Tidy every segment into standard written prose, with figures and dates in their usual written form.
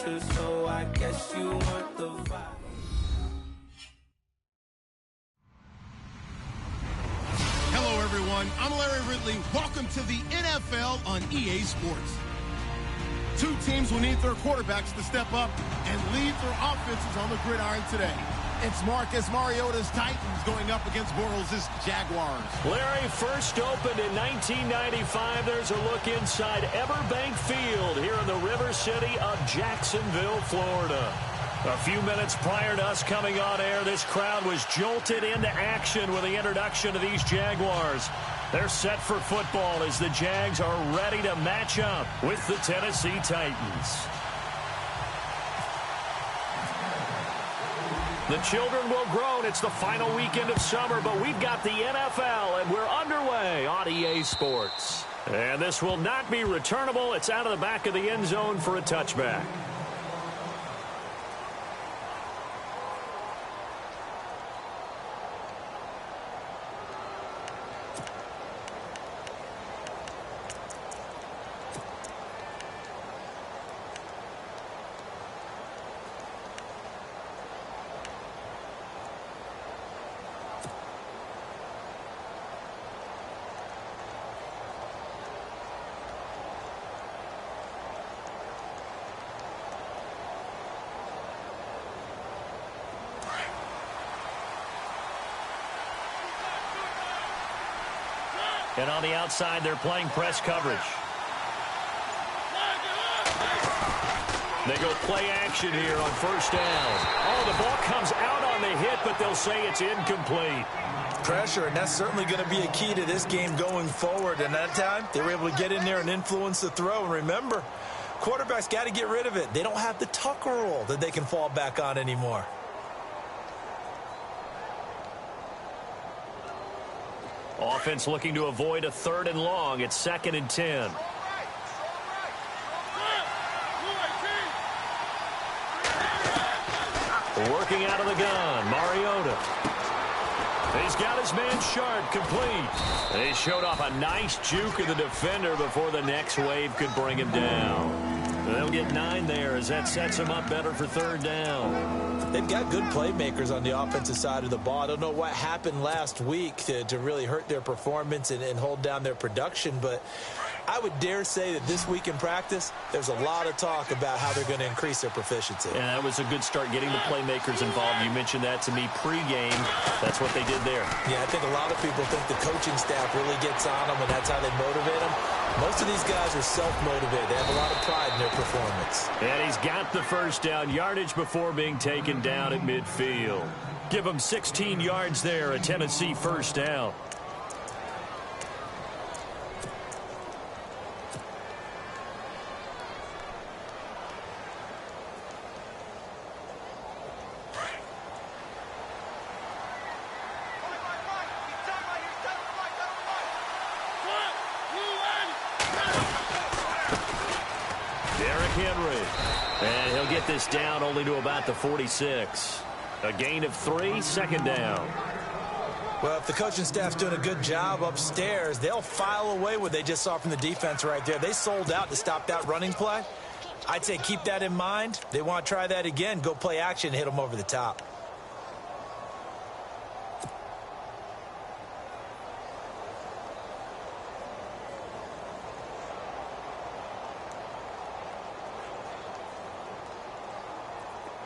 pressure, so I guess you want the vibe. Hello, everyone. I'm Larry Ridley. Welcome to the NFL on EA Sports. Two teams will need their quarterbacks to step up and lead their offenses on the gridiron today. It's Marcus Mariota's Titans going up against Bortles' Jaguars. Larry, first opened in 1995. There's a look inside Everbank Field here in the River City of Jacksonville, Florida. A few minutes prior to us coming on air, this crowd was jolted into action with the introduction of these Jaguars. They're set for football as the Jags are ready to match up with the Tennessee Titans. The children will groan. It's the final weekend of summer, but we've got the NFL, and we're underway on EA Sports. And this will not be returnable. It's out of the back of the end zone for a touchback. And on the outside, they're playing press coverage. They go play action here on first down. Oh, the ball comes out on the hit, but they'll say it's incomplete. Pressure, and that's certainly going to be a key to this game going forward. And that time, they were able to get in there and influence the throw. And remember, quarterbacks got to get rid of it. They don't have the Tucker rule that they can fall back on anymore. Offense looking to avoid a 3rd and long. It's 2nd and 10. Working out of the gun, Mariota. He's got his man Sharp complete. They showed off a nice juke of the defender before the next wave could bring him down. They'll get 9 there as that sets them up better for 3rd down. They've got good playmakers on the offensive side of the ball. I don't know what happened last week to really hurt their performance and hold down their production, but I would dare say that this week in practice, there's a lot of talk about how they're going to increase their proficiency. And that was a good start getting the playmakers involved. You mentioned that to me pregame. That's what they did there. Yeah, I think a lot of people think the coaching staff really gets on them, and that's how they motivate them. Most of these guys are self-motivated. They have a lot of pride in their performance. And he's got the first down yardage before being taken down at midfield. Give him 16 yards there, a Tennessee first down. And he'll get this down only to about the 46. A gain of 3, 2nd down. Well, if the coaching staff's doing a good job upstairs, they'll file away what they just saw from the defense right there. They sold out to stop that running play. I'd say keep that in mind. They want to try that again. Go play action, hit them over the top.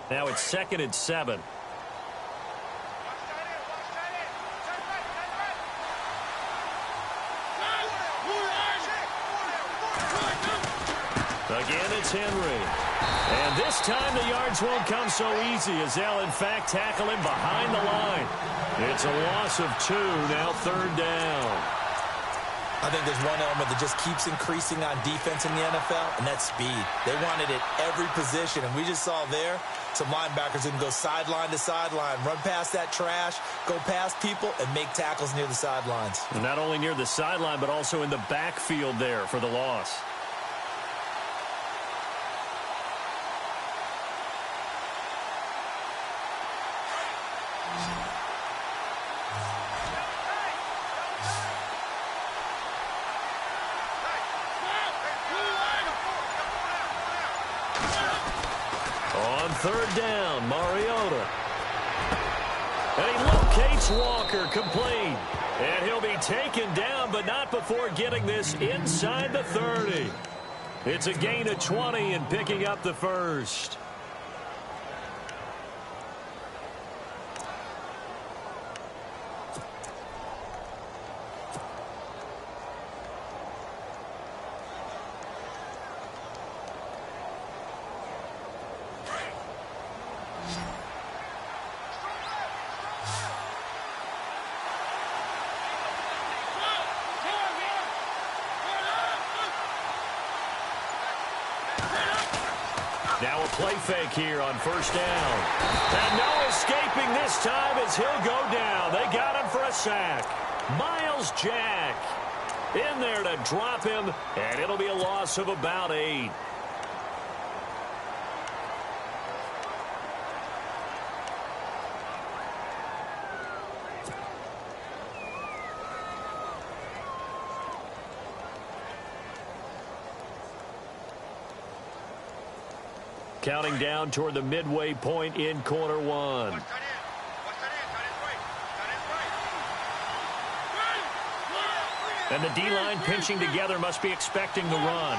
Now it's 2nd and 7. Again, it's Henry. And this time the yards won't come so easy as they'll, in fact, tackle him behind the line. It's a loss of 2, now 3rd down. I think there's one element that just keeps increasing on defense in the NFL, and that's speed. They want it at every position, and we just saw there some linebackers who can go sideline to sideline, run past that trash, go past people, and make tackles near the sidelines. And not only near the sideline, but also in the backfield there for the loss. third down. Mariota. And he locates Walker, complete. And he'll be taken down, but not before getting this inside the 30. It's a gain of 20 and picking up the first. Now a play fake here on first down. And no escaping this time as he'll go down. They got him for a sack. Miles Jack in there to drop him, and it'll be a loss of about 8. Counting down toward the midway point in quarter one. And the D-line pinching together must be expecting the run.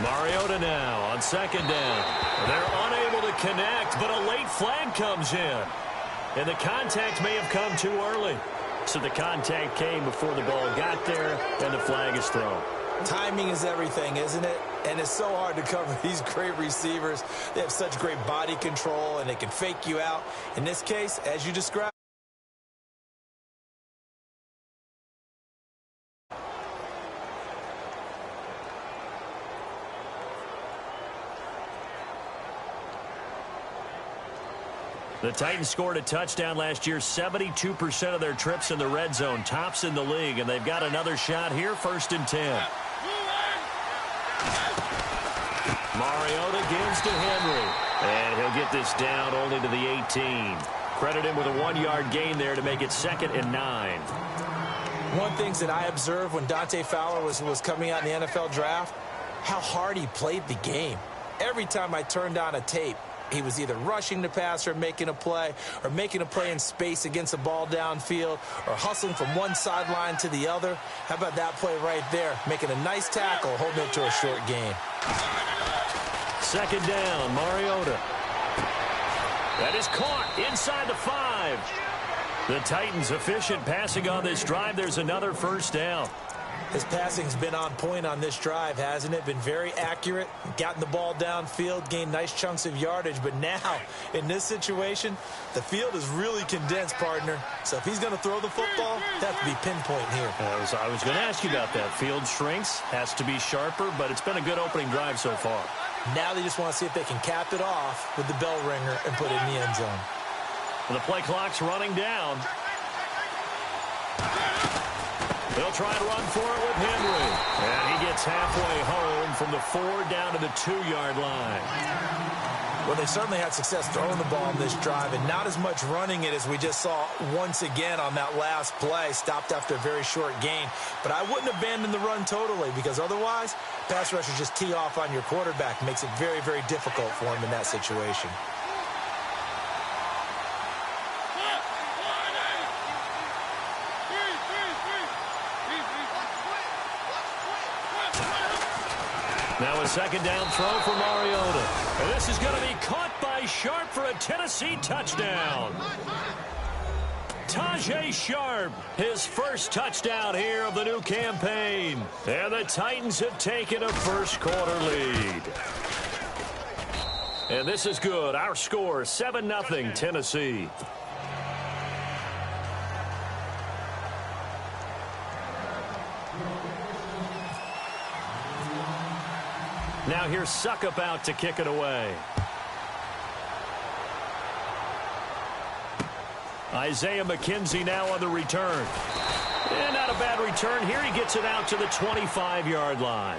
Mariota now on second down. They're unable to connect, but a late flag comes in. And the contact may have come too early. So the contact came before the ball got there, and the flag is thrown. Timing is everything, isn't it? And it's so hard to cover these great receivers. They have such great body control, and they can fake you out. In this case, as you described, the Titans scored a touchdown last year, 72% of their trips in the red zone, tops in the league, and they've got another shot here, 1st and 10. Mariota gives to Henry, and he'll get this down only to the 18. Credit him with a 1-yard gain there to make it 2nd and 9. one of the things that I observed when Dante Fowler was coming out in the NFL draft, how hard he played the game. Every time I turned on a tape, he was either rushing the passer, making a play, or making a play in space against a ball downfield, or hustling from one sideline to the other. How about that play right there? Making a nice tackle, holding it to a short gain. 2nd down, Mariota. That is caught inside the 5. The Titans efficient passing on this drive. There's another 1st down. His passing's been on point on this drive, hasn't it? Been very accurate, gotten the ball downfield, gained nice chunks of yardage. But now, in this situation, the field is really condensed, partner. So if he's going to throw the football, that has to be pinpoint here. I was going to ask you about that. Field shrinks, has to be sharper, but it's been a good opening drive so far. Now they just want to see if they can cap it off with the bell ringer and put it in the end zone. And the play clock's running down. They'll try and run for it with Henry. And he gets halfway home from the 4 down to the 2-yard line. Well, they certainly had success throwing the ball in this drive, and not as much running it as we just saw once again on that last play. Stopped after a very short gain. But I wouldn't abandon the run totally, because otherwise, pass rushers just tee off on your quarterback. Makes it very, very difficult for him in that situation. Now a 2nd down throw for Mariota. And this is going to be caught by Sharp for a Tennessee touchdown. Tajay Sharp, his first touchdown here of the new campaign. And the Titans have taken a first-quarter lead. And this is good. Our score, 7-0 Tennessee. Now here's Suckup out to kick it away. Isaiah McKenzie now on the return. And not a bad return here. He gets it out to the 25-yard line.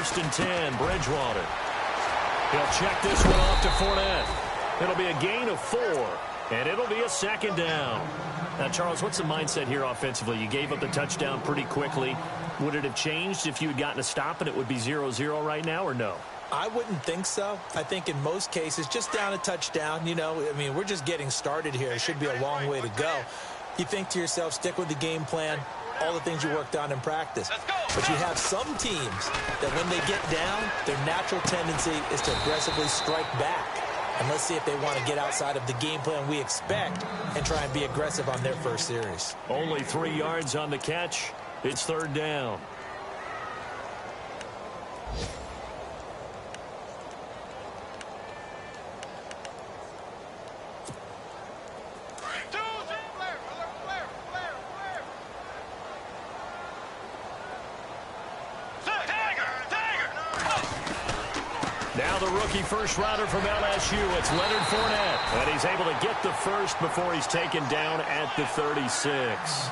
1st and 10, Bridgewater. He'll check this one off to Fournette. It'll be a gain of 4, and it'll be a 2nd down. Now, Charles, what's the mindset here offensively? You gave up the touchdown pretty quickly. Would it have changed if you had gotten a stop and it would be 0-0 right now, or no? I wouldn't think so. I think in most cases, just down a touchdown, you know, I mean, we're just getting started here. It should be a long way to go. You think to yourself, stick with the game plan, all the things you worked on in practice. But you have some teams that when they get down, their natural tendency is to aggressively strike back. And let's see if they want to get outside of the game plan we expect and try and be aggressive on their first series. Only 3 yards on the catch. It's 3rd down. Now the rookie first rounder from LSU, it's Leonard Fournette. And he's able to get the first before he's taken down at the 36.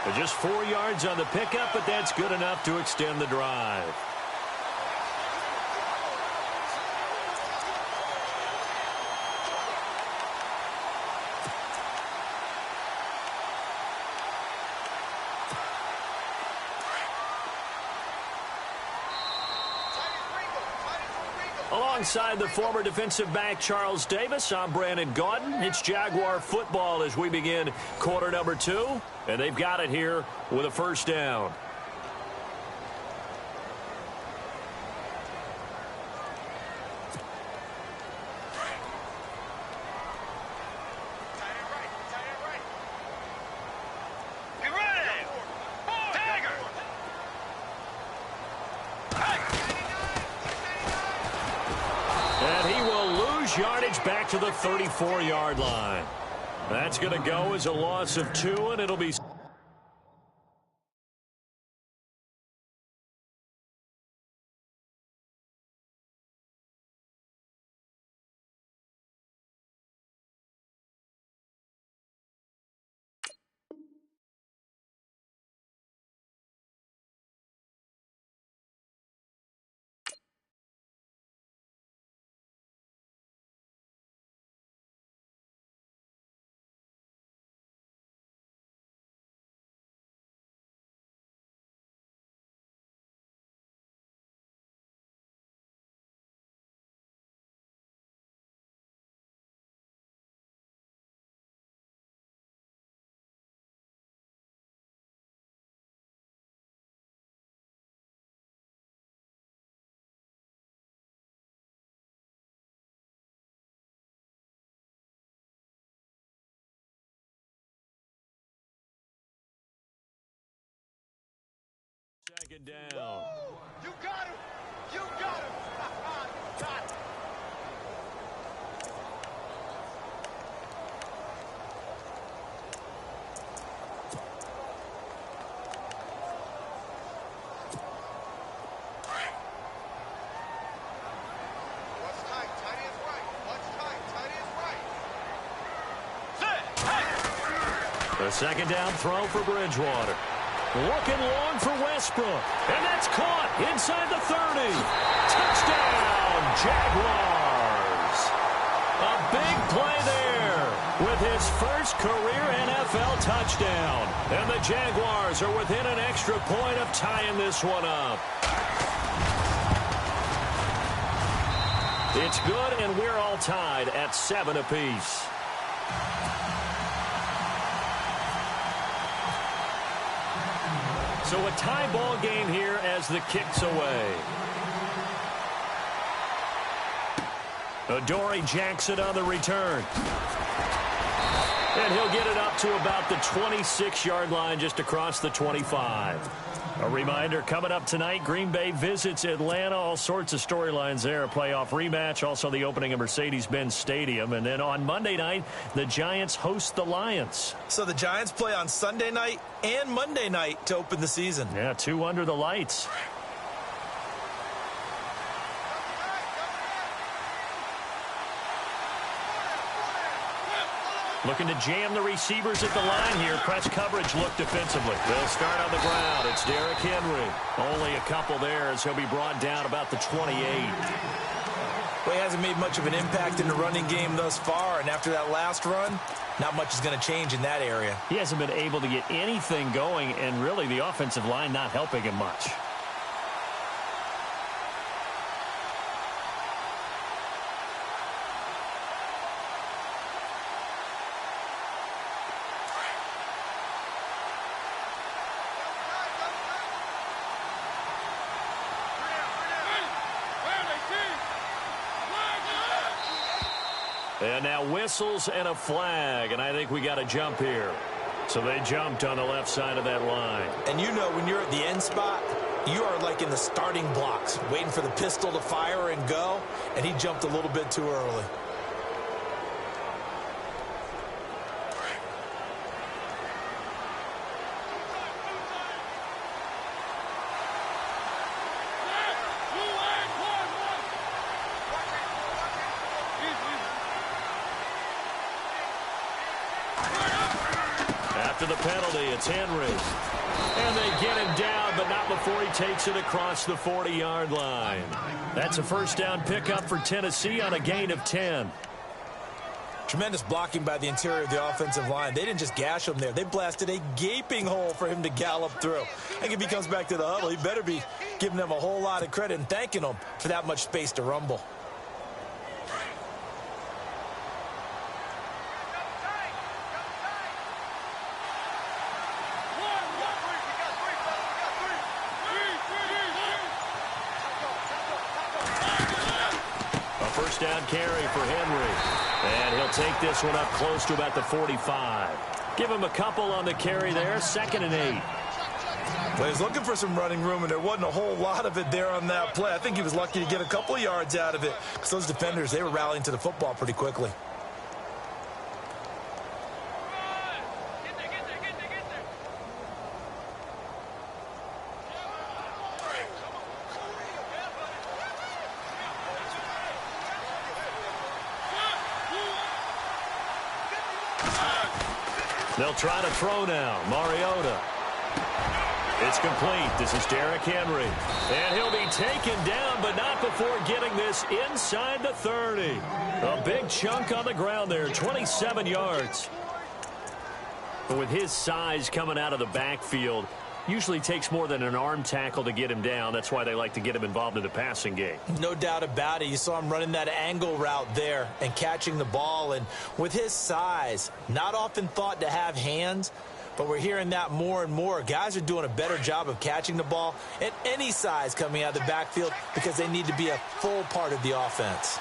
But just 4 yards on the pickup, but that's good enough to extend the drive. Alongside the former defensive back Charles Davis, I'm Brandon Gaudin. It's Jaguar football as we begin quarter number 2. And they've got it here with a 1st down. Yardage back to the 34-yard line. That's going to go as a loss of 2, and it'll be... Second down. You got him! You got him! You got him! What's tight? Tight is right. What's tight? Tight is right. The second down throw for Bridgewater. Looking long for Westbrook. And that's caught inside the 30. Touchdown, Jaguars. A big play there with his first career NFL touchdown. And the Jaguars are within an extra point of tying this one up. It's good, and we're all tied at 7 apiece. So a tie ball game here as the kick's away. Adoree Jackson on the return. And he'll get it up to about the 26-yard line, just across the 25. A reminder, coming up tonight, Green Bay visits Atlanta. All sorts of storylines there. A playoff rematch, also the opening of Mercedes-Benz Stadium. And then on Monday night, the Giants host the Lions. So the Giants play on Sunday night and Monday night to open the season. Yeah, 2 under the lights. Looking to jam the receivers at the line here. Press coverage look defensively. They'll start on the ground. It's Derrick Henry. Only a couple there as he'll be brought down about the 28. Well, he hasn't made much of an impact in the running game thus far, and after that last run, not much is going to change in that area. He hasn't been able to get anything going, and really the offensive line not helping him much. And now whistles and a flag, and I think we got a jump here. So they jumped on the left side of that line. And you know when you're at the end spot, you are like in the starting blocks, waiting for the pistol to fire and go, and he jumped a little bit too early. After the penalty, it's Henry. And they get him down, but not before he takes it across the 40-yard line. That's a first down pickup for Tennessee on a gain of 10. Tremendous blocking by the interior of the offensive line. They didn't just gash him there. They blasted a gaping hole for him to gallop through. I think if he comes back to the huddle, he better be giving them a whole lot of credit and thanking them for that much space to rumble. First down carry for Henry. And he'll take this one up close to about the 45. Give him a couple on the carry there. 2nd and 8. Well, he's looking for some running room, and there wasn't a whole lot of it there on that play. I think he was lucky to get a couple of yards out of it because those defenders, they were rallying to the football pretty quickly. They'll try to throw now. Mariota. It's complete. This is Derrick Henry. And he'll be taken down, but not before getting this inside the 30. A big chunk on the ground there, 27 yards. But with his size coming out of the backfield, usually takes more than an arm tackle to get him down. That's why they like to get him involved in the passing game. No doubt about it. You saw him running that angle route there and catching the ball. And with his size, not often thought to have hands, but we're hearing that more and more. Guys are doing a better job of catching the ball at any size coming out of the backfield because they need to be a full part of the offense.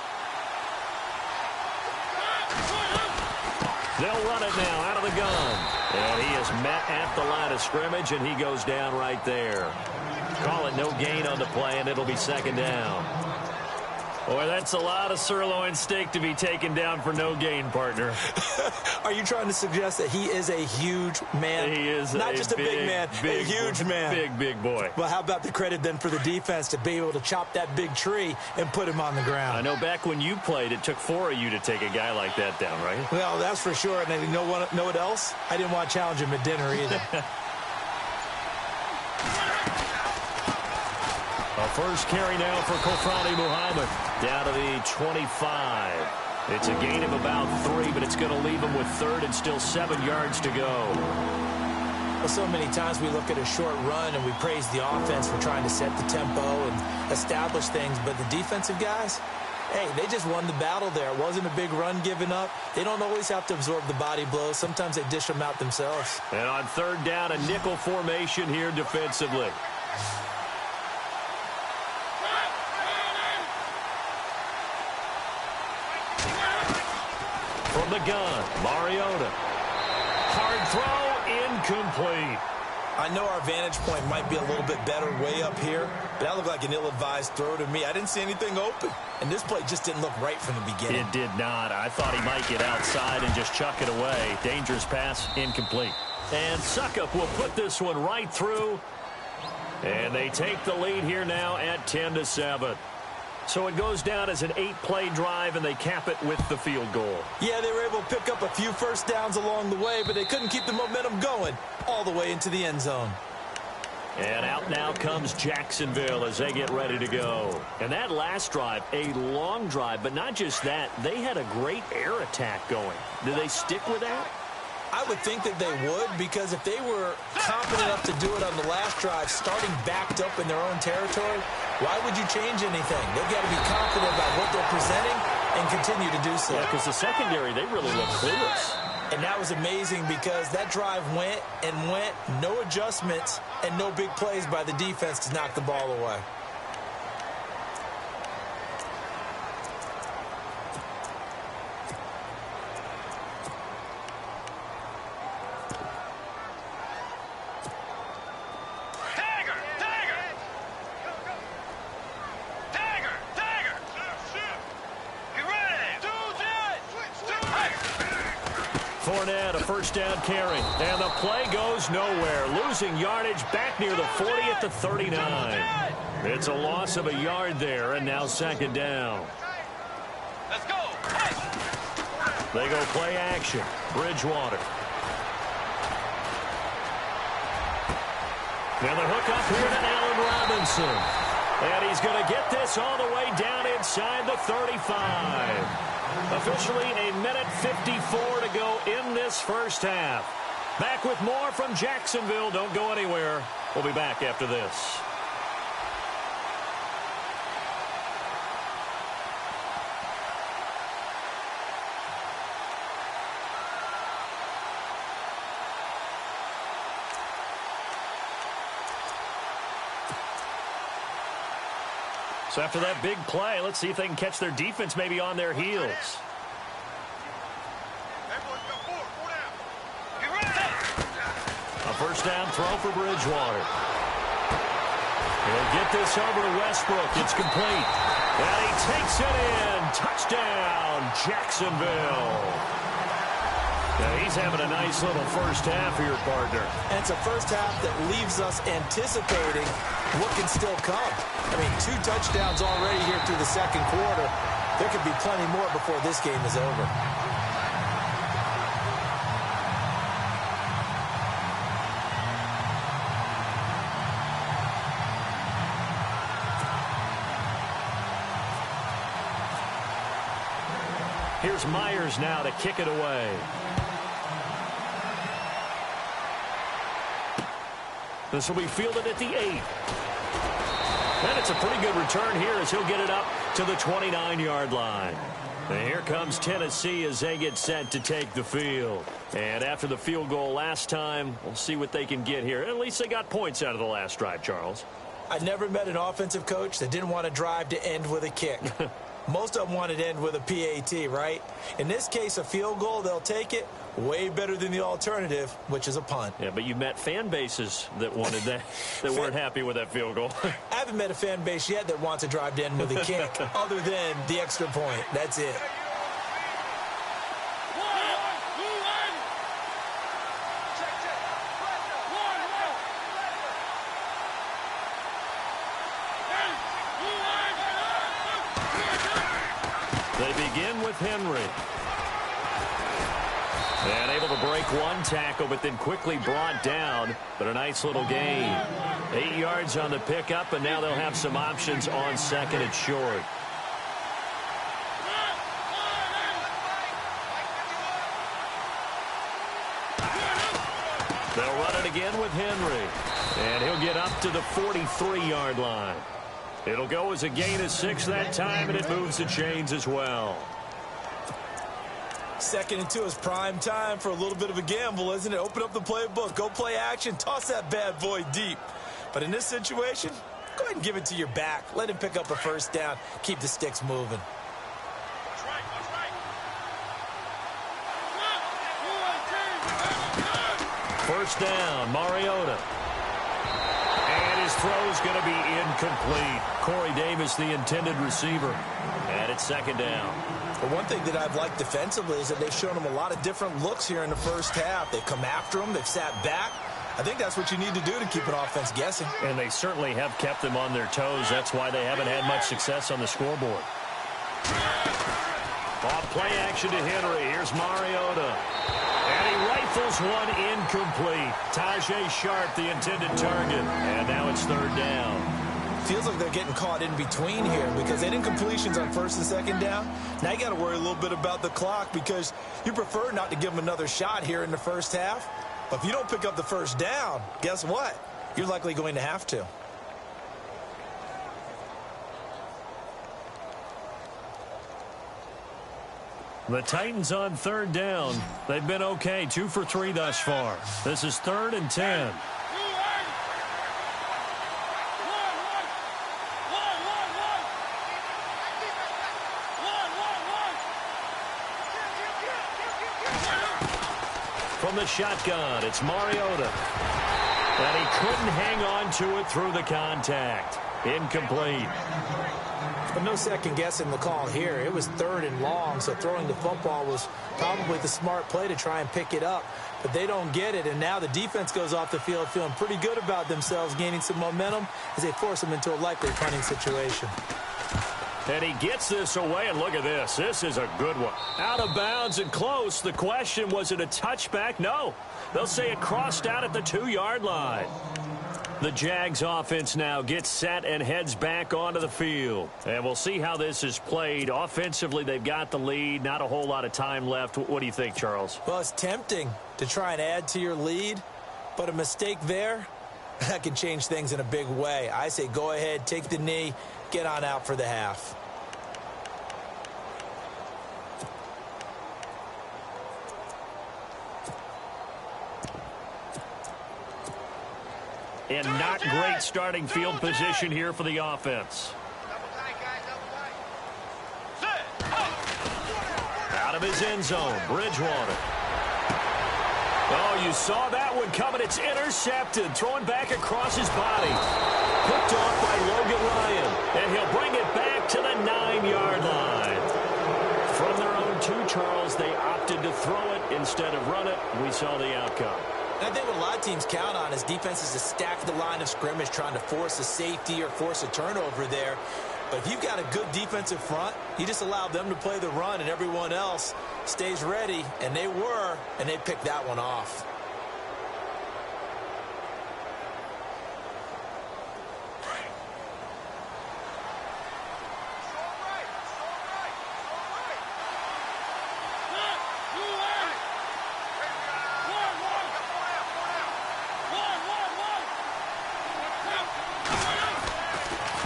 They'll run it now out of the gun. And he is met at the line of scrimmage, and he goes down right there. Call it no gain on the play, and it'll be 2nd down. Boy, that's a lot of sirloin steak to be taken down for no gain, partner. Are you trying to suggest that he is a huge man? He is not just a big man, a huge man. Big boy. Well, how about the credit then for the defense to be able to chop that big tree and put him on the ground? I know back when you played, it took 4 of you to take a guy like that down, right? Well, that's for sure. And you know what else? I didn't want to challenge him at dinner either. A first carry now for Kofrani Muhammad. Down to the 25. It's a gain of about 3, but it's going to leave him with 3rd and still 7 yards to go. Well, so many times we look at a short run and we praise the offense for trying to set the tempo and establish things, but the defensive guys, hey, they just won the battle there. It wasn't a big run given up. They don't always have to absorb the body blows. Sometimes they dish them out themselves. And on 3rd down, a nickel formation here defensively. From the gun, Mariota. Hard throw, incomplete. I know our vantage point might be a little bit better way up here, but that looked like an ill-advised throw to me. I didn't see anything open, and this play just didn't look right from the beginning. It did not. I thought he might get outside and just chuck it away. Dangerous pass, incomplete. And Suckup will put this one right through, and they take the lead here now at 10-7. So it goes down as an 8-play drive, and they cap it with the field goal. Yeah, they were able to pick up a few first downs along the way, but they couldn't keep the momentum going all the way into the end zone. And out now comes Jacksonville as they get ready to go. And that last drive, a long drive, but not just that. They had a great air attack going. Do they stick with that? I would think that they would, because if they were confident enough to do it on the last drive, starting backed up in their own territory, why would you change anything? They've got to be confident about what they're presenting and continue to do so. Yeah, because the secondary, they really look clueless. And that was amazing because that drive went and went, no adjustments and no big plays by the defense to knock the ball away. Fournette, a first down carry. And the play goes nowhere. Losing yardage back near the 40 at the 39. It's a loss of a yard there, and now second down. Let's go. They go play action. Bridgewater. Now the hook up here to Allen Robinson. And he's going to get this all the way down inside the 35. Officially a minute 54 to go in this first half. Back with more from Jacksonville. Don't go anywhere. We'll be back after this. So after that big play, let's see if they can catch their defense maybe on their heels. A first down throw for Bridgewater. He'll get this over to Westbrook. It's complete. And he takes it in. Touchdown, Jacksonville. Yeah, he's having a nice little first half here, partner. And it's a first half that leaves us anticipating what can still come. I mean, 2 touchdowns already here through the second quarter. There could be plenty more before this game is over. Here's Myers now to kick it away. This will be fielded at the 8. And it's a pretty good return here as he'll get it up to the 29-yard line. And here comes Tennessee as they get set to take the field. And after the field goal last time, we'll see what they can get here. At least they got points out of the last drive, Charles. I never met an offensive coach that didn't want to drive to end with a kick. Most of them wanted to end with a PAT, right? In this case, a field goal, they'll take it. Way better than the alternative, which is a punt. Yeah, but you met fan bases that wanted that, that weren't happy with that field goal. I haven't met a fan base yet that wants to drive to end with a kick, other than the extra point. That's it. They begin with Henry. And able to break one tackle, but then quickly brought down. But a nice little gain. 8 yards on the pickup, and now they'll have some options on second and short. They'll run it again with Henry. And he'll get up to the 43-yard line. It'll go as a gain of 6 that time, and it moves the chains as well. 2nd and 2 is prime time for a little bit of a gamble, isn't it? Open up the playbook, go play action, toss that bad boy deep. But in this situation, go ahead and give it to your back. Let him pick up a first down. Keep the sticks moving. That's right. First down, Mariota. And his throw's going to be incomplete. Corey Davis, the intended receiver. And it's second down. But one thing that I've liked defensively is that they've shown him a lot of different looks here in the first half. They've come after him. They've sat back. I think that's what you need to do to keep an offense guessing. And they certainly have kept them on their toes. That's why they haven't had much success on the scoreboard. Off play action to Henry. Here's Mariota. And he rifles one incomplete. Tajay Sharp, the intended target. And now it's third down. Feels like they're getting caught in between here because they didn't completions on first and second down. Now you got to worry a little bit about the clock because you prefer not to give them another shot here in the first half. But if you don't pick up the first down, guess what? You're likely going to have to. The Titans on third down. They've been okay, 2 for 3 thus far. This is 3rd and 10. From the shotgun, it's Mariota. And he couldn't hang on to it through the contact. Incomplete. But no second guessing the call here. It was 3rd and long, so throwing the football was probably the smart play to try and pick it up. But they don't get it, and now the defense goes off the field feeling pretty good about themselves, gaining some momentum as they force them into a likely punting situation. And he gets this away, and look at this. This is a good one. Out of bounds and close. The question, was it a touchback? No. They'll say it crossed out at the 2-yard line. The Jags offense now gets set and heads back onto the field. And we'll see how this is played. Offensively, they've got the lead. Not a whole lot of time left. What do you think, Charles? Well, it's tempting to try and add to your lead, but a mistake there, that can change things in a big way. I say go ahead, take the knee, get on out for the half. And not great starting field position here for the offense. Out of his end zone, Bridgewater. Oh, you saw that one coming. It's intercepted. Throwing back across his body. Picked off by Logan Ryan. And he'll bring it back to the 9-yard line. From their own 2, Charles, they opted to throw it instead of run it. We saw the outcome. And I think what a lot of teams count on is defenses to stack the line of scrimmage, trying to force a safety or force a turnover there. But if you've got a good defensive front, you just allow them to play the run and everyone else stays ready. And they were, and they picked that one off.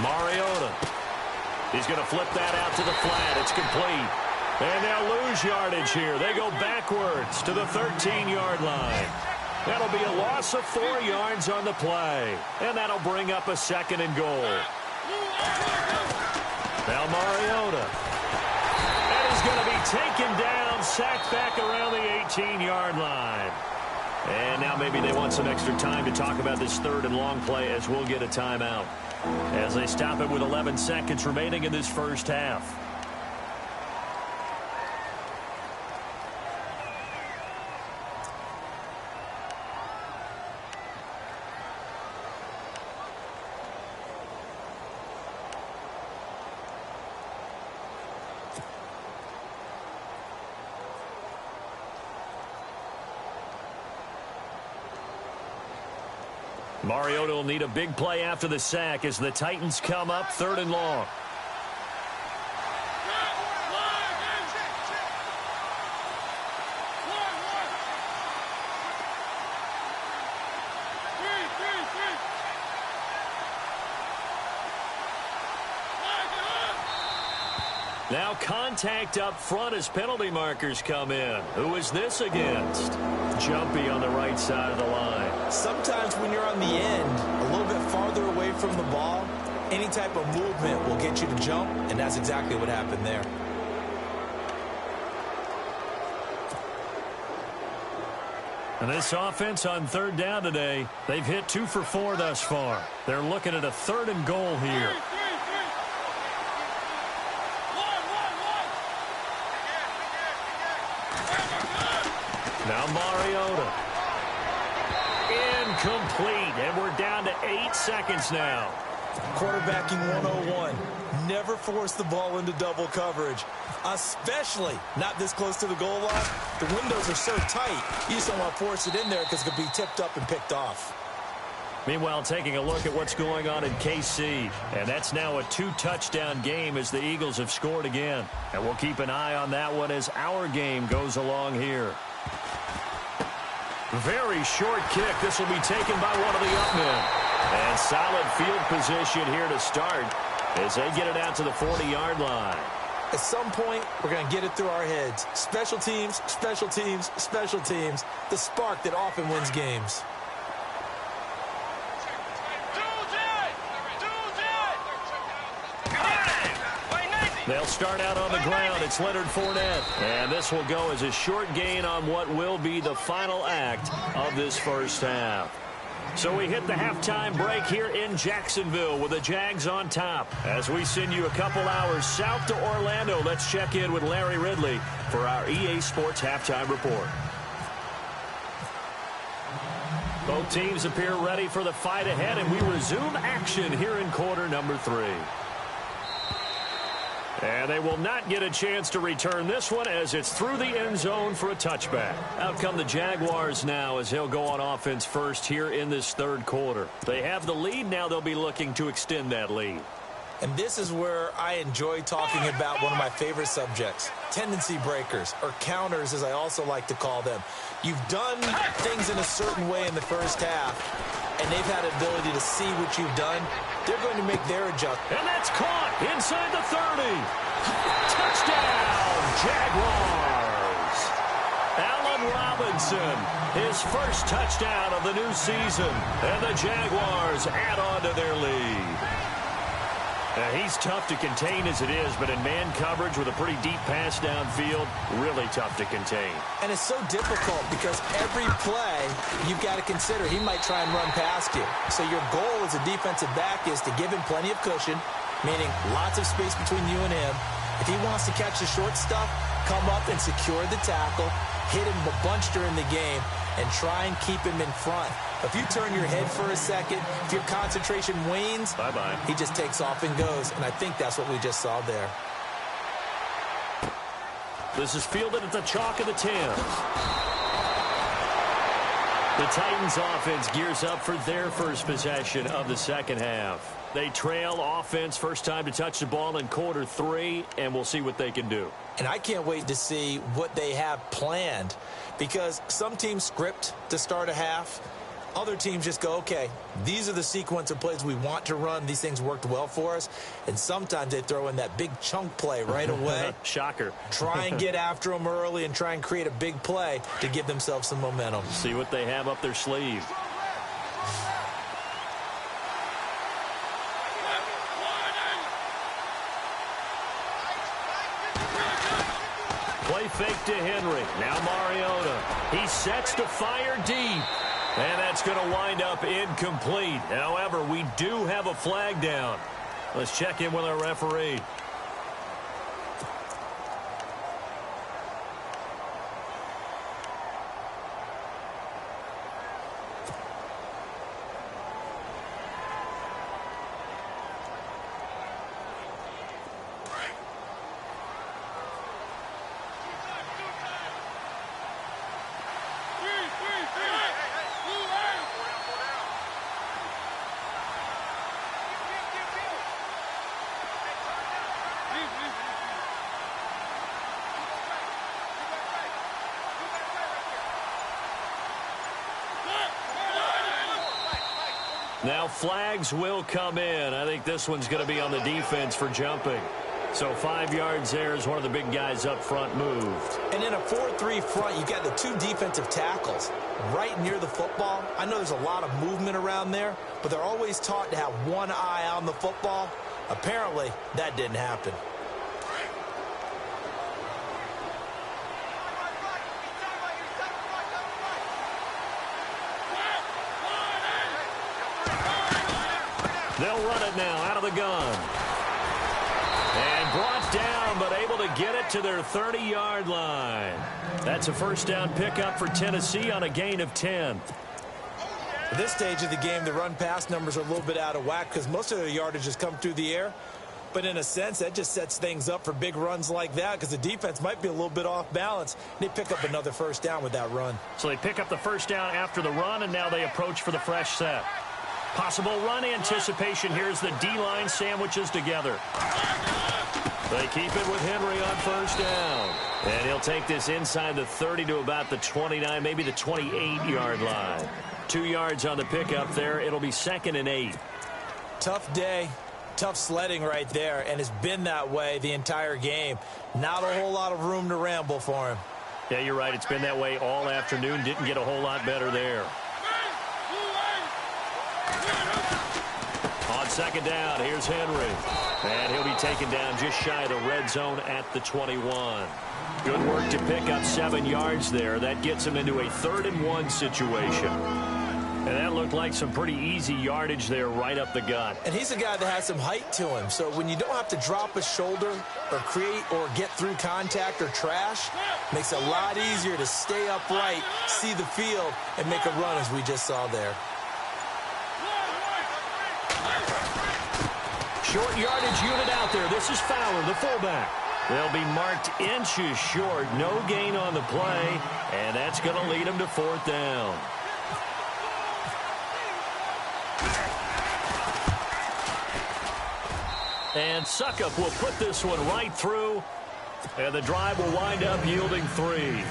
Mariota. He's going to flip that out to the flat. It's complete. And they'll lose yardage here. They go backwards to the 13-yard line. That'll be a loss of 4 yards on the play. And that'll bring up a 2nd and goal. Now Mariota. And he's going to be taken down, sacked back around the 18-yard line. And now maybe they want some extra time to talk about this 3rd and long play as we'll get a timeout. As they stop it with 11 seconds remaining in this first half. Mariota will need a big play after the sack as the Titans come up 3rd and long. Now contact up front as penalty markers come in. Who is this against? Jumpy on the right side of the line. Sometimes when you're on the end, a little bit farther away from the ball, any type of movement will get you to jump, and that's exactly what happened there. And this offense on 3rd down today, they've hit 2 for 4 thus far. They're looking at a 3rd and goal here. Now Mariota. incomplete, and we're down to 8 seconds now. Quarterbacking 101. Never force the ball into double coverage, especially not this close to the goal line. The windows are so tight, you just don't want to force it in there because it could be tipped up and picked off. Meanwhile, taking a look at what's going on in KC, and that's now a 2-touchdown game as the Eagles have scored again. And we'll keep an eye on that one as our game goes along here. Very short kick. This will be taken by one of the up men. And solid field position here to start as they get it out to the 40-yard line. At some point, we're going to get it through our heads. Special teams, special teams, special teams. The spark that often wins games. They'll start out on the ground. It's Leonard Fournette. And this will go as a short gain on what will be the final act of this first half. So we hit the halftime break here in Jacksonville with the Jags on top. As we send you a couple hours south to Orlando, let's check in with Larry Ridley for our EA Sports Halftime Report. Both teams appear ready for the fight ahead, and we resume action here in quarter number 3. And they will not get a chance to return this one as it's through the end zone for a touchback. Out come the Jaguars now as they'll go on offense first here in this third quarter. They have the lead. Now they'll be looking to extend that lead. And this is where I enjoy talking about one of my favorite subjects, tendency breakers, or counters as I also like to call them. You've done things in a certain way in the first half, and they've had the ability to see what you've done. They're going to make their adjustment. And that's caught inside the 30. Touchdown, Jaguars. Allen Robinson, his first touchdown of the new season. And the Jaguars add on to their lead. He's tough to contain as it is, but in man coverage with a pretty deep pass downfield, really tough to contain. And it's so difficult because every play you've got to consider he might try and run past you. So your goal as a defensive back is to give him plenty of cushion, meaning lots of space between you and him. If he wants to catch the short stuff, come up and secure the tackle, hit him a bunch during the game, and try and keep him in front. If you turn your head for a second, if your concentration wanes, bye-bye. He just takes off and goes, and I think that's what we just saw there. This is fielded at the chalk of the 10. The Titans offense gears up for their first possession of the second half. They trail offense first time to touch the ball in quarter 3, and we'll see what they can do. And I can't wait to see what they have planned, because some teams script to start a half. Other teams just go, okay, these are the sequence of plays we want to run. These things worked well for us. And sometimes they throw in that big chunk play right away. Shocker. Try and get after them early and try and create a big play to give themselves some momentum. See what they have up their sleeve. Play fake to Henry. Now Mariota. He sets to fire deep. And that's going to wind up incomplete. However, we do have a flag down. Let's check in with our referee. Now flags will come in. I think this one's going to be on the defense for jumping. So 5 yards there as one of the big guys up front moved. And in a 4-3 front, you got the 2 defensive tackles right near the football. I know there's a lot of movement around there, but they're always taught to have one eye on the football. Apparently, that didn't happen. They'll run it now out of the gun. And brought down, but able to get it to their 30-yard line. That's a first down pickup for Tennessee on a gain of 10. At this stage of the game, the run-pass numbers are a little bit out of whack because most of their yardage has come through the air. But in a sense, that just sets things up for big runs like that because the defense might be a little bit off balance. They pick up another first down with that run. So they pick up the first down after the run, and now they approach for the fresh set. Possible run anticipation. Here's the D-line sandwiches together. They keep it with Henry on first down. And he'll take this inside the 30 to about the 29, maybe the 28-yard line. 2 yards on the pickup there. It'll be 2nd and 8. Tough day. Tough sledding right there, and it's been that way the entire game. Not a whole lot of room to ramble for him. Yeah, you're right. It's been that way all afternoon. Didn't get a whole lot better there. On 2nd down, here's Henry. And he'll be taken down just shy of the red zone at the 21. Good work to pick up 7 yards there. That gets him into a 3rd and 1 situation. And that looked like some pretty easy yardage there right up the gut. And he's a guy that has some height to him. So when you don't have to drop a shoulder or create or get through contact or trash, makes it a lot easier to stay upright, see the field, and make a run as we just saw there. Short yardage unit out there. This is Fowler, the fullback. They'll be marked inches short. No gain on the play. And that's going to lead them to 4th down. And Suckup will put this one right through. And the drive will wind up yielding 3.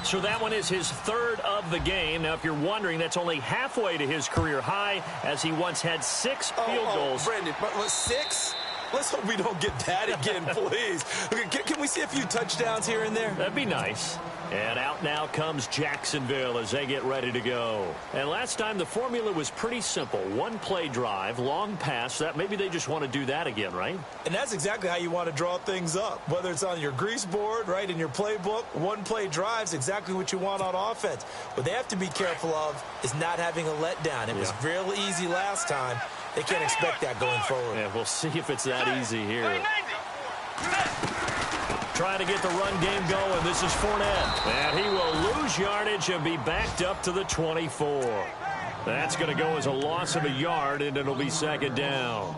So that one is his 3rd of the game. Now, if you're wondering, that's only halfway to his career high, as he once had 6 field goals. Brandon, but 6? Let's hope we don't get that again, please. Okay, can we see a few touchdowns here and there? That'd be nice. And out now comes Jacksonville as they get ready to go. And last time the formula was pretty simple. 1-play drive, long pass. That maybe they just want to do that again, right? And that's exactly how you want to draw things up. Whether it's on your grease board, right, in your playbook, 1-play drive's exactly what you want on offense. What they have to be careful of is not having a letdown. It was real easy last time. They can't expect that going forward. Yeah, we'll see if it's that easy here. Trying to get the run game going. This is Fournette. And he will lose yardage and be backed up to the 24. That's going to go as a loss of a yard, and it'll be 2nd down.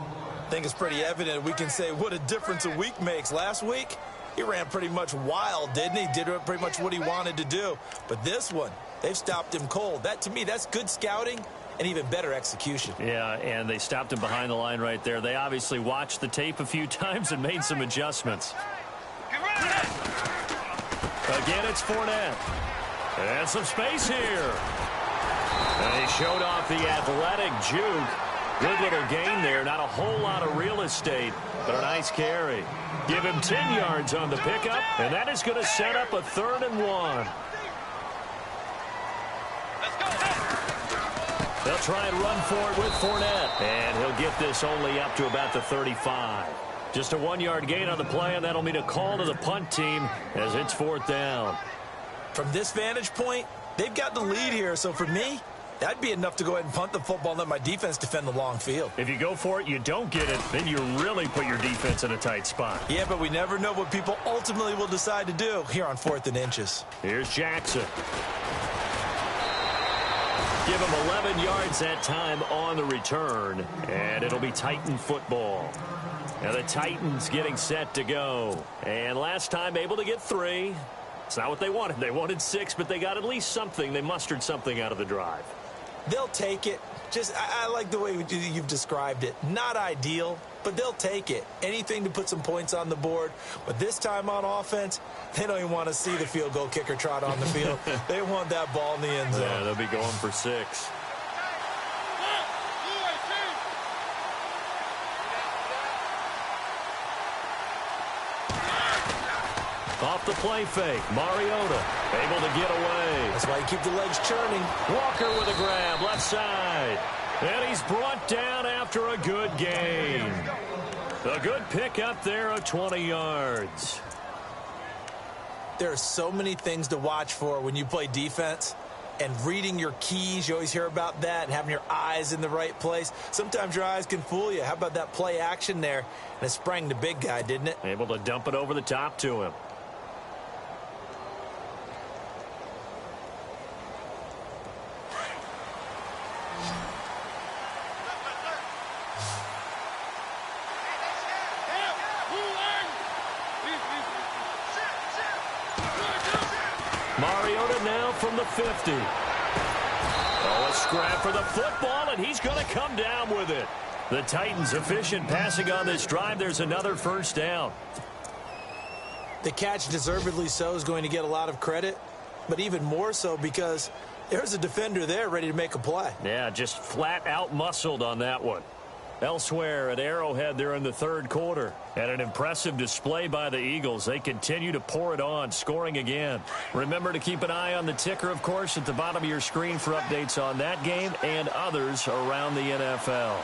I think it's pretty evident. We can say what a difference a week makes. Last week, he ran pretty much wild, didn't he? Did pretty much what he wanted to do. But this one, they've stopped him cold. That, to me, that's good scouting and even better execution. Yeah, and they stopped him behind the line right there. They obviously watched the tape a few times and made some adjustments. Again, it's Fournette. And some space here. And he showed off the athletic juke. Good little gain there. Not a whole lot of real estate, but a nice carry. Give him 10 yards on the pickup, and that is going to set up a 3rd and 1. They'll try and run for it with Fournette. And he'll get this only up to about the 35. Just a 1-yard gain on the play, and that'll mean a call to the punt team as it's 4th down. From this vantage point, they've got the lead here. So for me, that'd be enough to go ahead and punt the football and let my defense defend the long field. If you go for it, you don't get it, then you really put your defense in a tight spot. Yeah, but we never know what people ultimately will decide to do here on 4th and inches. Here's Jackson. Give him 11 yards that time on the return, and it'll be Titan football. Now the Titans getting set to go. And last time able to get 3. It's not what they wanted. They wanted 6, but they got at least something. They mustered something out of the drive. They'll take it. I like the way you've described it. Not ideal, but they'll take it. Anything to put some points on the board. But this time on offense, they don't even want to see the field goal kicker trot on the field. They want that ball in the end zone. Yeah, they'll be going for 6. Off the play fake, Mariota able to get away. That's why you keep the legs churning. Walker with a grab, left side. And he's brought down after a good gain. A good pick up there of 20 yards. There are so many things to watch for when you play defense. And reading your keys, you always hear about that, and having your eyes in the right place. Sometimes your eyes can fool you. How about that play action there? And it sprang the big guy, didn't it? Able to dump it over the top to him. Mariota now from the 50. Oh, a scrap for the football, and he's going to come down with it. The Titans efficient passing on this drive. There's another first down. The catch, deservedly so, is going to get a lot of credit, but even more so because there's a defender there ready to make a play. Yeah, just flat out muscled on that one. Elsewhere at Arrowhead, they're in the third quarter. And an impressive display by the Eagles. They continue to pour it on, scoring again. Remember to keep an eye on the ticker, of course, at the bottom of your screen for updates on that game and others around the NFL.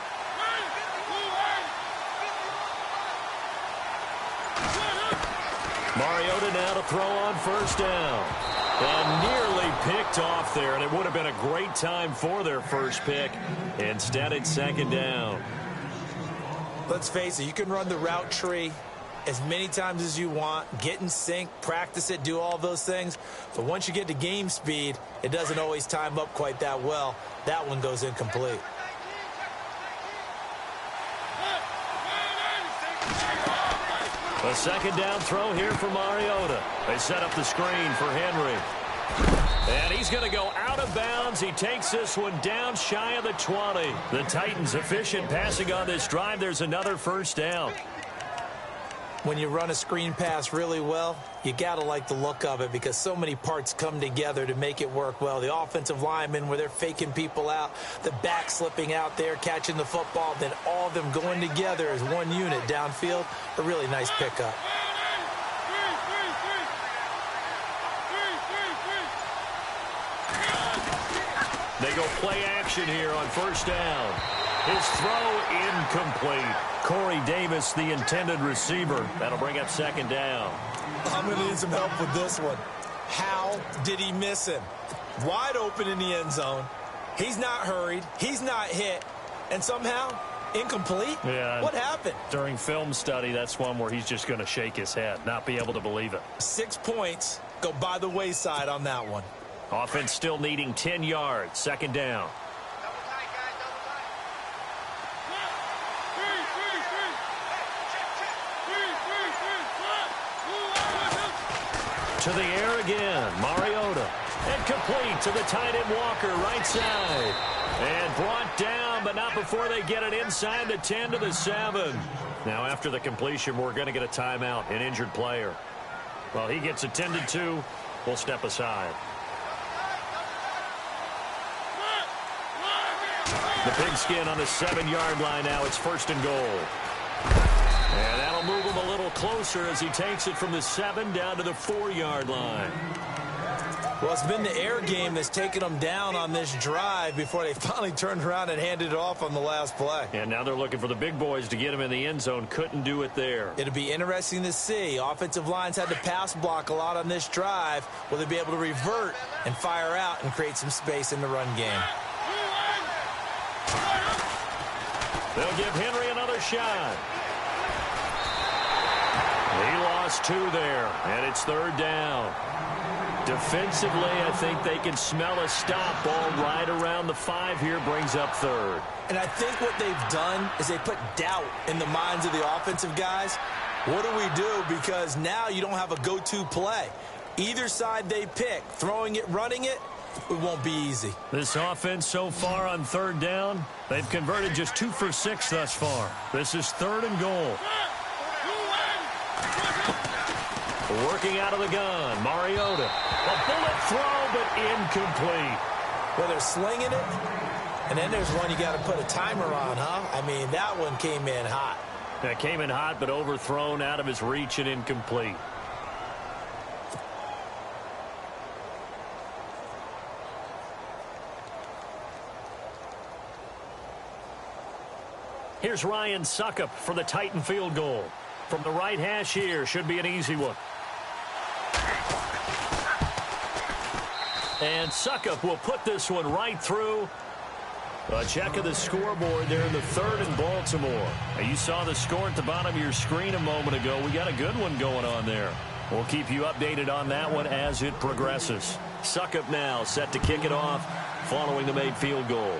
Mariota now to throw on first down. And nearly picked off there, and it would have been a great time for their first pick. Instead, it's second down. Let's face it, you can run the route tree as many times as you want, get in sync, practice it, do all those things. But once you get to game speed, it doesn't always time up quite that well. That one goes incomplete. A second down throw here for Mariota. They set up the screen for Henry. And he's going to go out of bounds. He takes this one down shy of the 20. The Titans efficient passing on this drive. There's another first down. When you run a screen pass really well, you got to like the look of it because so many parts come together to make it work well. The offensive linemen where they're faking people out, the back slipping out there, catching the football, then all of them going together as one unit downfield. A really nice pickup. They go play action here on first down. His throw incomplete. Corey Davis, the intended receiver. That'll bring up second down. I'm going to need some help with this one. How did he miss him? Wide open in the end zone. He's not hurried. He's not hit. And somehow, incomplete? Yeah. What happened? During film study, that's one where he's just going to shake his head, not be able to believe it. 6 points go by the wayside on that one. Offense still needing 10 yards. Second down. To the air again. Mariota. And complete to the tight end Walker, right side. And brought down, but not before they get it inside the 10 to the 7. Now, after the completion, we're going to get a timeout, an injured player. Well, he gets attended to. We'll step aside. The pigskin on the 7-yard line now. It's first and goal. And that'll move him a little closer as he takes it from the 7 down to the 4-yard line. Well, it's been the air game that's taken them down on this drive before they finally turned around and handed it off on the last play. And now they're looking for the big boys to get him in the end zone. Couldn't do it there. It'll be interesting to see. Offensive lines had to pass block a lot on this drive. Will they be able to revert and fire out and create some space in the run game? They'll give Henry another shot. He lost 2 there, and it's third down. Defensively, I think they can smell a stop. Ball right around the 5 here, brings up third. And I think what they've done is they put doubt in the minds of the offensive guys. What do we do? Because now you don't have a go-to play. Either side they pick, throwing it, running it, it won't be easy. This offense so far on third down, they've converted just 2 for 6 thus far. This is third and goal. Working out of the gun, Mariota. A bullet throw, but incomplete. Well, they're slinging it, and then there's one you got to put a timer on, huh? I mean, that one came in hot. That came in hot, but overthrown, out of his reach and incomplete. Here's Ryan Suckup for the Titan field goal. From the right hash here, should be an easy one. And Suckup will put this one right through. A check of the scoreboard there in the third in Baltimore. Now, you saw the score at the bottom of your screen a moment ago. We got a good one going on there. We'll keep you updated on that one as it progresses. Suckup now set to kick it off following the made field goal.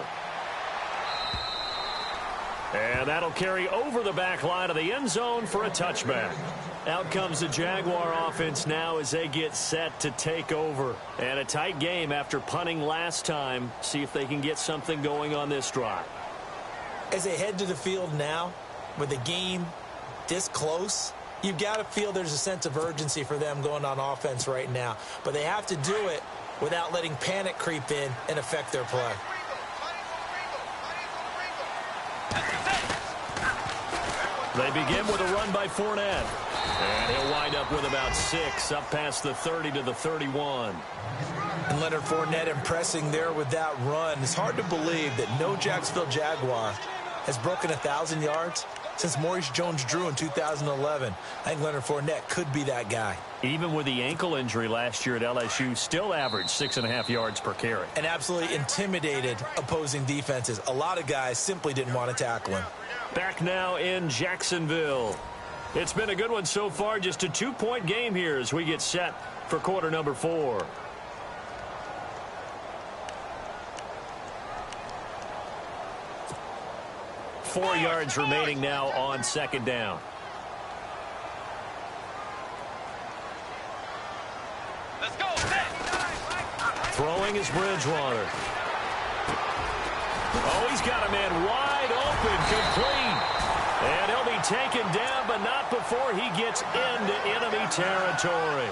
And that'll carry over the back line of the end zone for a touchback. Out comes the Jaguar offense now as they get set to take over. And a tight game after punting last time. See if they can get something going on this drive. As they head to the field now, with the game this close, you've got to feel there's a sense of urgency for them going on offense right now. But they have to do it without letting panic creep in and affect their play. They begin with a run by Fournette. And he'll wind up with about 6, up past the 30 to the 31. And Leonard Fournette impressing there with that run. It's hard to believe that no Jacksonville Jaguar has broken 1,000 yards since Maurice Jones-Drew in 2011. I think Leonard Fournette could be that guy. Even with the ankle injury last year at LSU, still averaged 6.5 yards per carry. And absolutely intimidated opposing defenses. A lot of guys simply didn't want to tackle him. Back now in Jacksonville. It's been a good one so far. Just a 2-point game here as we get set for quarter number 4. Four yards remaining now on second down. Let's go. Throwing is Bridgewater. Oh, he's got a man wide open, complete. And he'll be taken down, but not before he gets into enemy territory.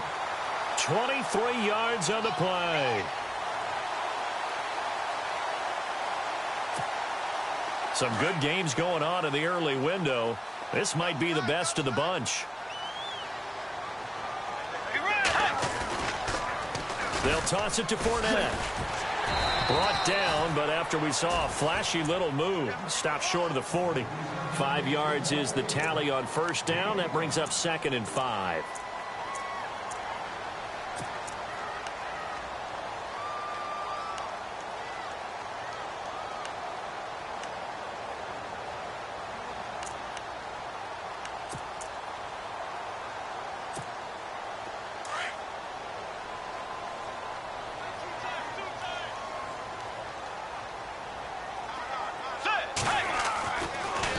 23 yards on the play. Some good games going on in the early window. This might be the best of the bunch. They'll toss it to Fournette. Brought down, but after we saw a flashy little move, stopped short of the 40. 5 yards is the tally on first down. That brings up 2nd and 5.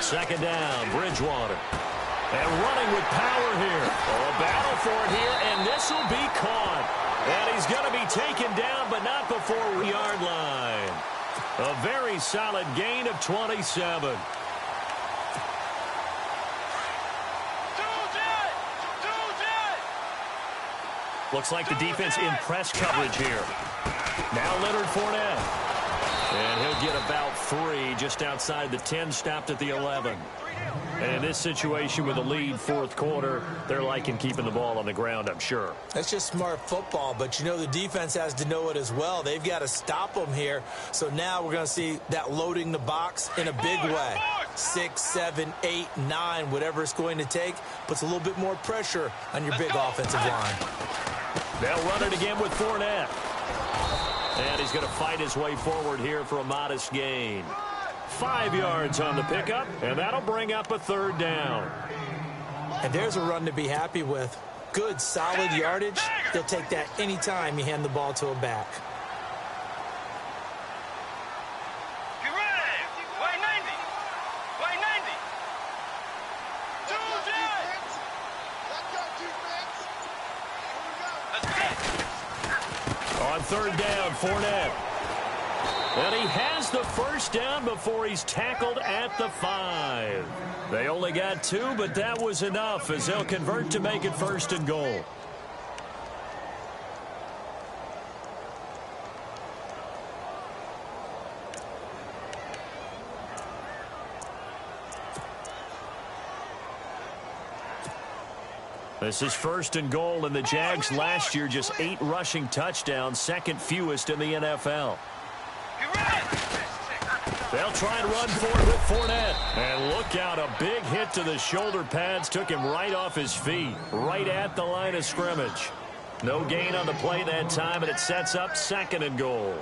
Second down, Bridgewater. And running with power here. Oh, a battle for it here, and this will be caught. And he's going to be taken down, but not before the yard line. A very solid gain of 27. Looks like the defense in press coverage here. Now Leonard Fournette. And he'll get about 3 just outside the 10, stopped at the 11. And in this situation with a lead fourth quarter, they're liking keeping the ball on the ground, I'm sure. That's just smart football, but you know the defense has to know it as well. They've got to stop them here. So now we're going to see that loading the box in a big way. 6, 7, 8, 9, whatever it's going to take, puts a little bit more pressure on your big offensive line. They'll run it again with Fournette. And he's going to fight his way forward here for a modest gain. 5 yards on the pickup, and that'll bring up a third down. And there's a run to be happy with. Good, solid yardage. They'll take that anytime you hand the ball to a back. Get ready. White 90. White 90. On third down, Fournette. And he has the first down before he's tackled at the 5. They only got 2, but that was enough as they'll convert to make it 1st and goal. This is 1st and goal, and the Jags last year just 8 rushing touchdowns, 2nd fewest in the NFL. They'll try and run for it with Fournette. And look out, a big hit to the shoulder pads took him right off his feet, right at the line of scrimmage. No gain on the play that time, and it sets up 2nd and goal.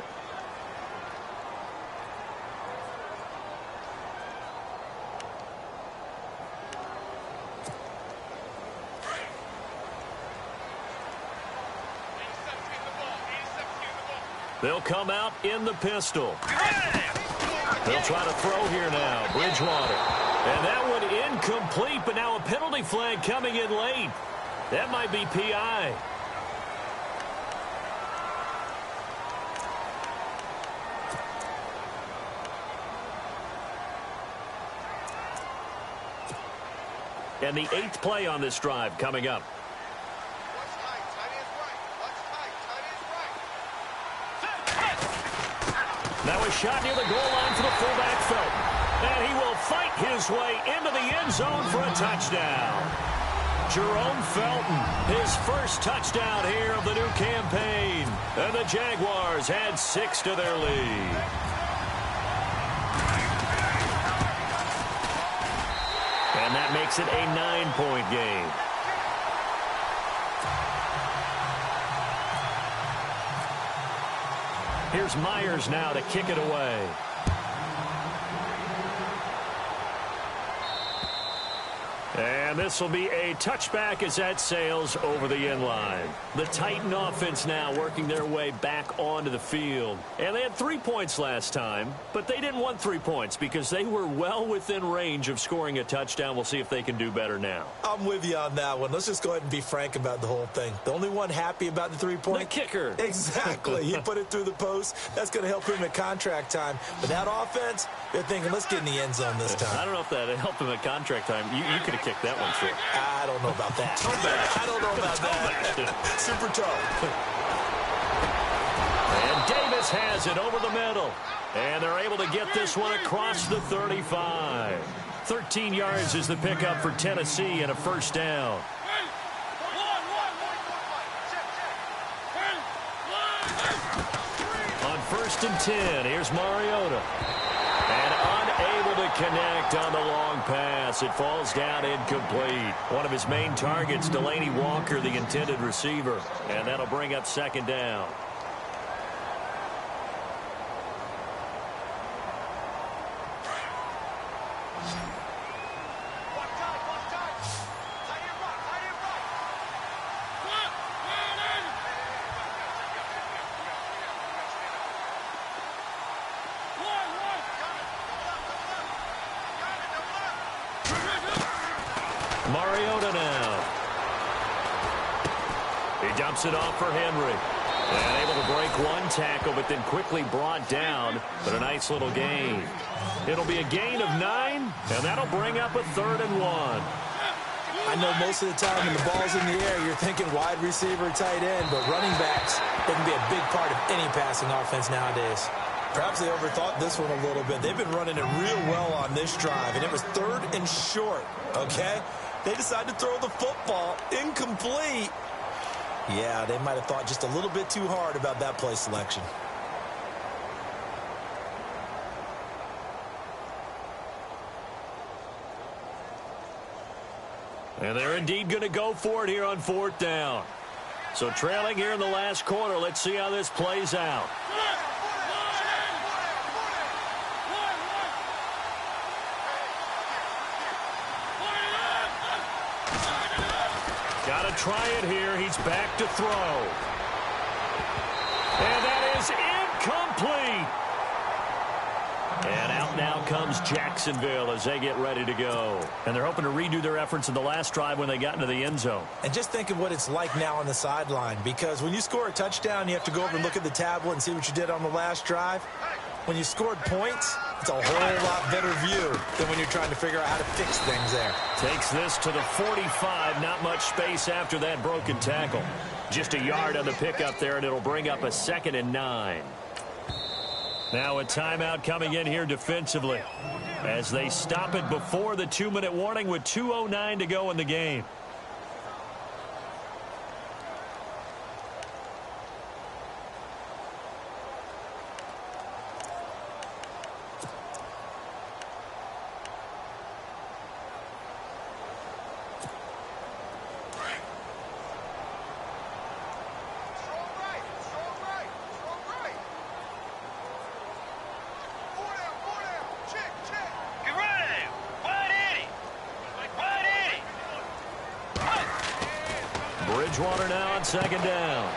They'll come out in the pistol. They'll try to throw here now. Bridgewater. And that one incomplete, but now a penalty flag coming in late. That might be PI. And the 8th play on this drive coming up. Now a shot near the goal line for the fullback, Felton. And he will fight his way into the end zone for a touchdown. Jerome Felton, his first touchdown here of the new campaign. And the Jaguars add 6 to their lead. And that makes it a 9-point game. Here's Myers now to kick it away. And this will be a touchback as that sails over the end line. The Titan offense now working their way back onto the field. And they had 3 points last time, but they didn't want 3 points because they were well within range of scoring a touchdown. We'll see if they can do better now. I'm with you on that one. Let's just go ahead and be frank about the whole thing. The only one happy about the 3-point? The kicker. Exactly. He put it through the post. That's going to help him at contract time. But that offense, they're thinking, let's get in the end zone this time. I don't know if that helped him at contract time. You could have kicked that one short. I don't know about that. I don't know about that. Super tough. And Davis has it over the middle. And they're able to get this one across the 35. 13 yards is the pickup for Tennessee and a first down. On 1st and 10, here's Mariota. And unable to connect on the long pass. It falls down incomplete. One of his main targets, Delaney Walker, the intended receiver. And that'll bring up 2nd down. Mariota now. He dumps it off for Henry. And able to break one tackle, but then quickly brought down. But a nice little gain. It'll be a gain of 9, and that'll bring up a 3rd and 1. I know most of the time when the ball's in the air, you're thinking wide receiver, tight end, but running backs, they can be a big part of any passing offense nowadays. Perhaps they overthought this one a little bit. They've been running it real well on this drive, and it was 3rd and short, okay? They decided to throw the football incomplete. Yeah, they might have thought just a little bit too hard about that play selection. And they're indeed going to go for it here on 4th down. So trailing here in the last quarter, let's see how this plays out. Got to try it here. He's back to throw. And that is incomplete. And out now comes Jacksonville as they get ready to go. And they're hoping to redo their efforts in the last drive when they got into the end zone. And just think of what it's like now on the sideline, because when you score a touchdown, you have to go over and look at the tablet and see what you did on the last drive. When you scored points, it's a whole lot better view than when you're trying to figure out how to fix things there. Takes this to the 45. Not much space after that broken tackle. Just a yard on the pickup there, and it'll bring up a 2nd and 9. Now a timeout coming in here defensively as they stop it before the 2-minute warning with 2:09 to go in the game. Bridgewater now on 2nd down.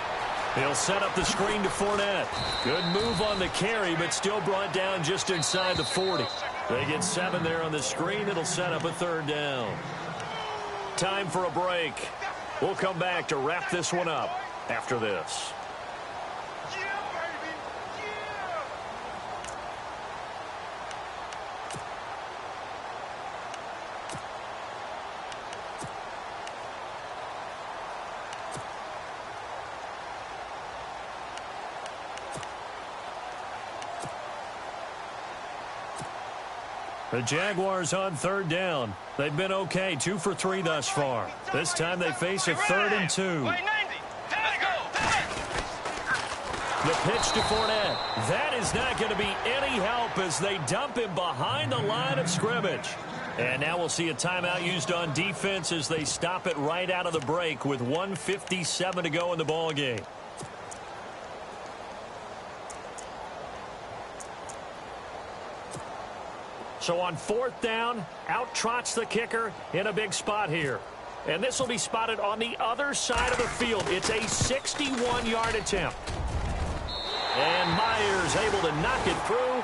He'll set up the screen to Fournette. Good move on the carry, but still brought down just inside the 40. They get 7 there on the screen. It'll set up a 3rd down. Time for a break. We'll come back to wrap this one up after this. The Jaguars on 3rd down. They've been okay, 2 for 3 thus far. This time they face a 3rd and 2. The pitch to Fournette. That is not going to be any help as they dump him behind the line of scrimmage. And now we'll see a timeout used on defense as they stop it right out of the break with 1:57 to go in the ball game. So on 4th down, out trots the kicker in a big spot here. And this will be spotted on the other side of the field. It's a 61-yard attempt. And Myers able to knock it through.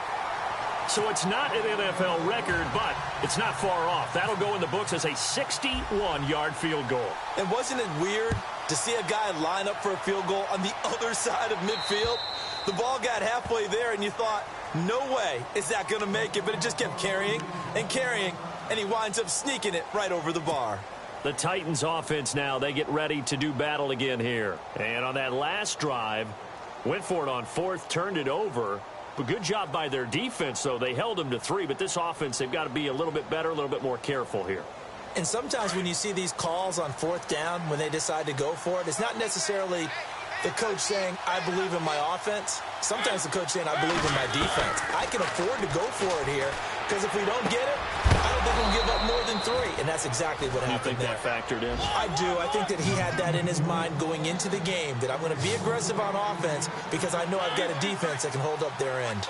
So it's not an NFL record, but it's not far off. That'll go in the books as a 61-yard field goal. And wasn't it weird to see a guy line up for a field goal on the other side of midfield? The ball got halfway there, and you thought, no way is that going to make it, but it just kept carrying, and he winds up sneaking it right over the bar. The Titans offense now, they get ready to do battle again here. And on that last drive, went for it on 4th, turned it over. But good job by their defense, though. They held them to 3, but this offense, they've got to be a little bit better, a little bit more careful here. And sometimes when you see these calls on 4th down, when they decide to go for it, it's not necessarily the coach saying, I believe in my offense. Sometimes the coach saying, I believe in my defense. I can afford to go for it here because if we don't get it, I don't think we'll give up more than 3. And that's exactly what happened there. You think that factored in? I do. I think that he had that in his mind going into the game, that I'm going to be aggressive on offense because I know I've got a defense that can hold up their end.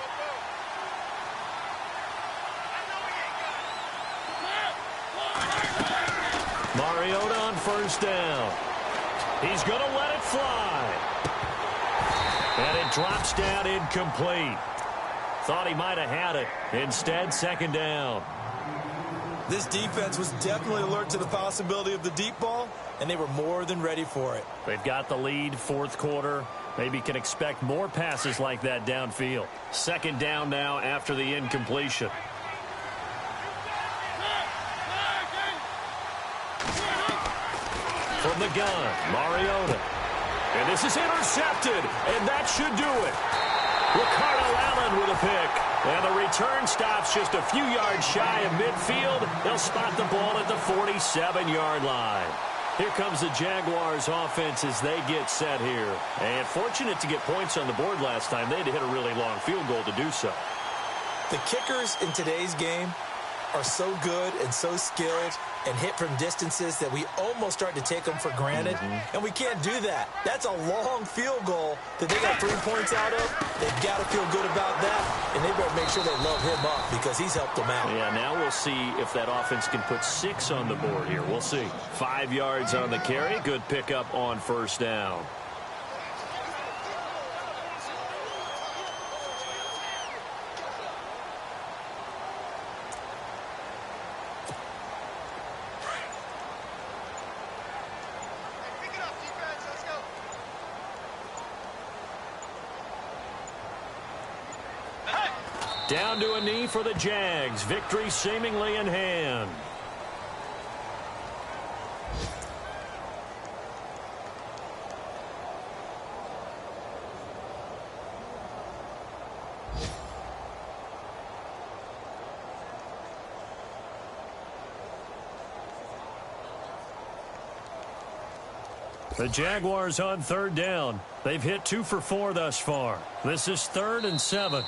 Mariota on 1st down. He's going to let it fly. And it drops down incomplete. Thought he might have had it. Instead, 2nd down. This defense was definitely alert to the possibility of the deep ball, and they were more than ready for it. They've got the lead, 4th quarter. Maybe can expect more passes like that downfield. 2nd down now after the incompletion. From the gun, Mariota. And this is intercepted, and that should do it. Ricardo Allen with a pick. And the return stops just a few yards shy of midfield. They'll spot the ball at the 47-yard line. Here comes the Jaguars offense as they get set here. And fortunate to get points on the board last time. They had to hit a really long field goal to do so. The kickers in today's game are so good and so skilled and hit from distances that we almost start to take them for granted. And we can't do that. That's a long field goal that they got 3 points out of. They've got to feel good about that, and they better make sure they love him up because he's helped them out. Yeah, now we'll see if that offense can put 6 on the board here. We'll see. 5 yards on the carry. Good pickup on 1st down. Down to a knee for the Jags. Victory seemingly in hand. The Jaguars on 3rd down. They've hit 2 for 4 thus far. This is 3rd and 7.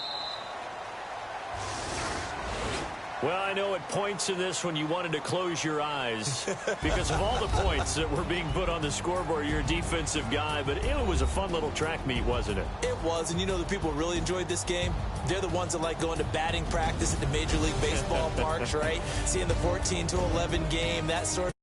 Well, I know at points in this when you wanted to close your eyes because of all the points that were being put on the scoreboard. You're a defensive guy, but it was a fun little track meet, wasn't it? It was, and you know the people really enjoyed this game? They're the ones that like going to batting practice at the Major League Baseball parks, right? Seeing the 14-11 game, that sort of